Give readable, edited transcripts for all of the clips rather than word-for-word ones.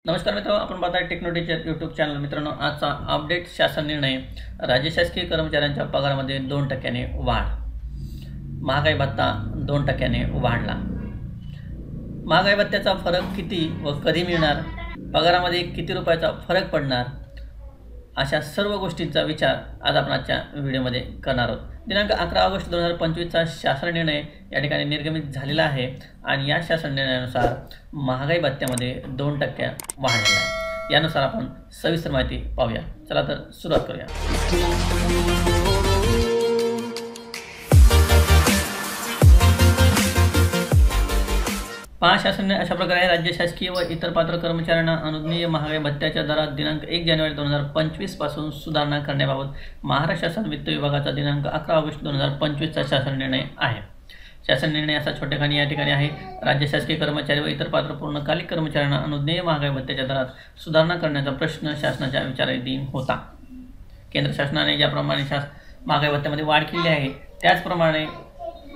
नमस्कार मित्रांनो, आपण पाहताय टेक्नोटीचर यूट्यूब चॅनल. मित्रांनो, आजचा अपडेट शासन निर्णय. राज्य शासकीय कर्मचाऱ्यांच्या पगारामध्ये 2% वाढ. महागाई भत्ता 2% वाढला. महागाई भत्त्याचा फरक किती व कधी मिळणार, पगारामध्ये किती रुपयाचा फरक पडणार, अशा सर्व गोष्टींचा विचार आज आपण आजच्या व्हिडिओमध्ये करणार आहोत. दिनांक 11 ऑगस्ट 2025चा शासन निर्णय या ठिकाणी निर्गमित झालेला आहे आणि या शासन निर्णयानुसार महागाई भत्त्यामध्ये 2% वाढ झाली आहे. यानुसार आपण सविस्तर माहिती पाहूया. चला तर सुरुवात करूया. शासन निर्णय अशा प्रकारे राज्य शासकीय व इतर पात्र कर्मचाऱ्यांना अनुज्ञेय महागाई भत्त्याच्या दरात दिनांक 1 जानेवारी 2025 पासून सुधारणा करण्याबाबत महाराष्ट्र शासन वित्त विभागाचा दिनांक 11 ऑगस्ट 2025चा शासन निर्णय आहे. शासन निर्णय असा छोटेखानी या ठिकाणी आहे. राज्य शासकीय कर्मचारी व इतर पात्र पूर्णकालिक कर्मचाऱ्यांना अनुज्ञेय महागाई भत्त्याच्या दरात सुधारणा करण्याचा प्रश्न शासनाच्या विचाराधीन होता. केंद्र शासनाने ज्याप्रमाणे महागाई भत्त्यामध्ये वाढ केली आहे त्याचप्रमाणे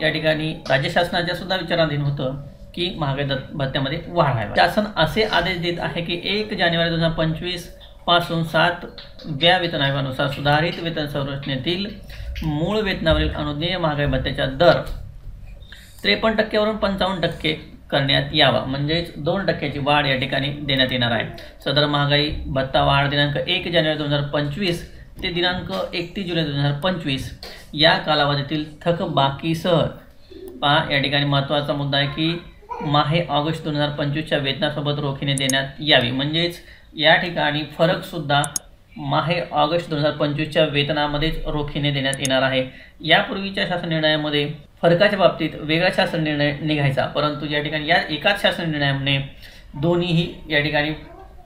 या ठिकाणी राज्य शासनाच्या सुद्धा विचाराधीन होतं की महागाई भत्त्यामध्ये वाढ व्हावी. शासन असे आदेश देत आहे की 1 जानेवारी 2025 पासून 7व्या वेतन आयोगानुसार सुधारित वेतन संरचनेतील मूळ वेतनावरील अनुज्ञेय महागाई भत्त्याचा दर 53% वरून 55% करण्यात यावा. म्हणजेच 2%ची वाढ या ठिकाणी देण्यात येणार आहे. सदर महागाई भत्ता वाढ दिनांक 1 जानेवारी 2025 ते दिनांक 31 जुलै 2025 या कालावधीतील थकबाकीसह या ठिकाणी महत्त्वाचा मुद्दा आहे की माहे ऑगस्ट 2025च्या वेतनासोबत रोखीने देण्यात यावी. म्हणजेच या ठिकाणी फरकसुद्धा माहे ऑगस्ट 2025च्या वेतनामध्येच रोखीने देण्यात येणार आहे. यापूर्वीच्या शासन निर्णयामध्ये फरकाच्या बाबतीत वेगळा शासन निर्णय निघायचा, परंतु या ठिकाणी या एकाच शासन निर्णयाने दोन्हीही या ठिकाणी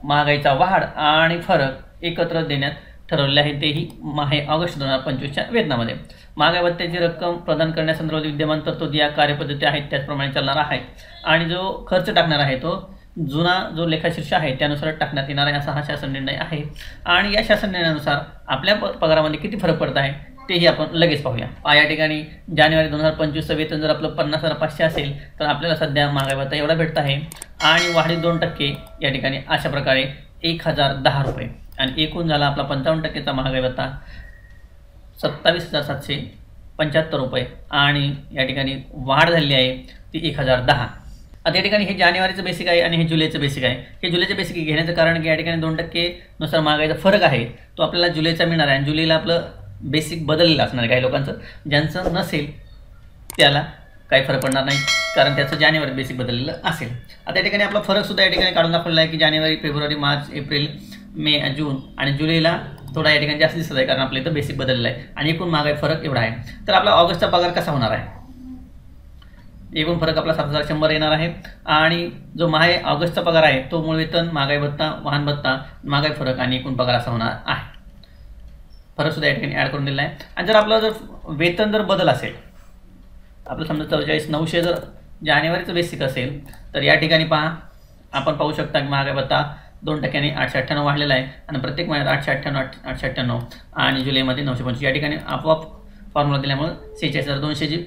महागाईचा वाढ आणि फरक एकत्र देण्यात ठरवले आहे, तेही माहे ऑगस्ट 2025च्या वेतनामध्ये. महागाई भत्त्याची रक्कम प्रदान करण्यासंदर्भात विद्यमान तरतूद या कार्यपद्धती आहेत त्याचप्रमाणे चालणार आहे आणि जो खर्च टाकणार आहे तो जुना जो लेखाशीर्ष आहे त्यानुसार टाकण्यात येणार आहे, असा हा शासन निर्णय आहे. आणि या शासन निर्णयानुसार आपल्या पगारामध्ये किती फरक पडत आहे तेही आपण लगेच पाहूया. या ठिकाणी जानेवारी 2025चं वेतन जर आपलं 50,500 असेल तर आपल्याला सध्या महागाई भत्ता एवढा भेटत आहे आणि वाढीव 2% या ठिकाणी अशा प्रकारे 1010 रुपये आणि एकूण झाला आपला 55%चा महागाई भत्ता 27,775 रुपये आणि या ठिकाणी वाढ झालेली आहे ती 1010. आता या ठिकाणी हे जानेवारीचं बेसिक आहे आणि हे जुलैचं बेसिक आहे. हे जुलैचं बेसिक घेण्याचं कारण की या ठिकाणी 2% नुसार महागाईचा फरक आहे तो आपल्याला जुलैचा मिळणार आहे आणि जुलैला आपलं बेसिक बदललेलं असणार आहे. काही लोकांचं ज्यांचं नसेल त्याला काही फरक पडणार नाही कारण त्याचं जानेवारी बेसिक बदललेलं असेल. आता या ठिकाणी आपला फरकसुद्धा या ठिकाणी काढून दाखवलेला आहे की जानेवारी, फेब्रुवारी, मार्च, एप्रिल, मे, जून आणि जुलैला थोडा या ठिकाणी जास्त दिसत आहे कारण आपलं इथं बेसिक बदललेलं आहे आणि एकूण महागाई फरक एवढा आहे. तर आपला ऑगस्टचा पगार कसा होणार आहे? एकूण फरक आपला 7,100 येणार आहे आणि जो ऑगस्टचा पगार आहे तो मूळ वेतन, महागाई भत्ता, वाहन भत्ता, महागाई फरक आणि एकूण पगार असा होणार आहे. फरकसुद्धा या ठिकाणी ॲड करून दिला आहे. आणि जर आपलं जर वेतन जर बदल असेल, आपलं समजा 44,900 जर जानेवारीचं बेसिक असेल तर या ठिकाणी आपण पाहू शकता की महागाई भत्ता 2%ने 898 वाढलेला आहे आणि प्रत्येक महिन्यात 898 आणि जुलैमध्ये 925 या ठिकाणी आपोआप फॉर्म्युला दिल्यामुळे 46,200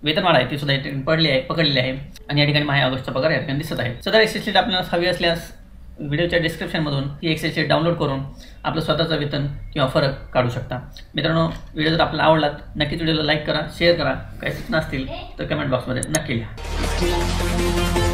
वेतन वाढ आहे ती सुद्धा या ठिकाणी पकडलेली आहे आणि या ठिकाणी माहे ऑगस्टचा पगार या ठिकाणी दिसत आहे. सदर एक्सेल शीट आपल्याला हवी असल्यास व्हिडिओच्या डिस्क्रिप्शनमधून ही एक्सेल शीट डाउनलोड करून आपलं स्वतःचं वेतन किंवा फरक काढू शकता. मित्रांनो, व्हिडिओ जर आपल्याला आवडलात नक्कीच व्हिडिओला लाईक करा, शेअर करा. काही सूचना असतील तर कमेंट बॉक्समध्ये नक्की लिहा.